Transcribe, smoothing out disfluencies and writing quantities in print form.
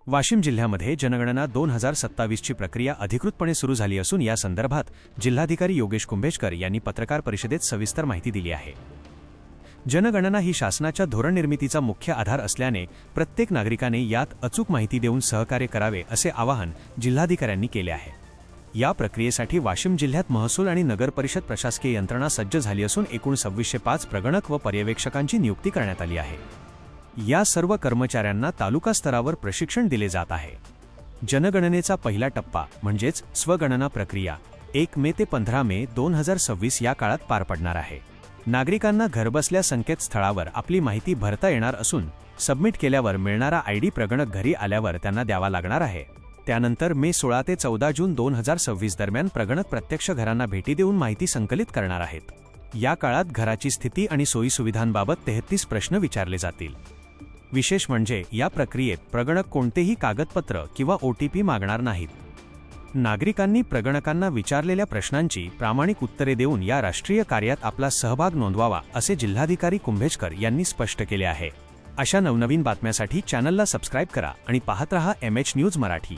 वाशिम जिल्ह्यामध्ये जनगणना 2027 ची प्रक्रिया अधिकृतपणे सुरू झाली असून या संदर्भात जिल्हाधिकारी योगेश कुंभेजकर यांनी पत्रकार परिषदेत सविस्तर माहिती दिली आहे। जनगणना ही शासनाच्या धोरण निर्मितीचा मुख्य आधार असल्याने प्रत्येक नागरिकाने यात अचूक माहिती देऊन सहकार्य करावे असे आवाहन जिल्हाधिकाऱ्यांनी केले आहे। या प्रक्रियेसाठी वाशिम जिल्ह्यात महसूल आणि नगर परिषद प्रशासकीय यंत्रणा सज्ज झाली असून एकूण 2605 प्रगणक व पर्यवेक्षकांची नियुक्ती करण्यात आली आहे। या सर्व कर्मचाऱ्यांना तालुका स्तरावर प्रशिक्षण दिले जात आहे। जनगणनेचा पहिला टप्पा म्हणजेच स्वगणना प्रक्रिया 1 मे ते 15 मे 2026 या काळात पार पडणार आहे। नागरिकांना घरबसल्या संकेतस्थळावर आपली माहिती भरता येणार असून सबमिट केल्यावर मिळणारा आयडी प्रगणक घरी आल्यावर त्यांना द्यावा लागणार आहे। त्यानंतर मे 16 ते 14 जून 2026 दरम्यान प्रगणक प्रत्यक्ष घरांना भेटी देऊन माहिती संकलित करणार आहेत। या काळात घराची स्थिती आणि सोयीसुविधांबाबत 33 प्रश्न विचारले जातील। विशेष म्हणजे या प्रक्रियेत प्रगणक कोणतेही कागदपत्र किंवा OTP मागणार नाहीत। नागरिकांनी प्रगणकांना विचारलेल्या प्रश्नांची प्रामाणिक उत्तरे देऊन या राष्ट्रीय कार्यात आपला सहभाग नोंदवावा असे जिल्हाधिकारी कुंभेजकर यांनी स्पष्ट केले आहे। अशा नवनवीन बातम्यांसाठी चॅनलला सबस्क्राइब करा आणि पाहत रहा MH न्यूज मराठी।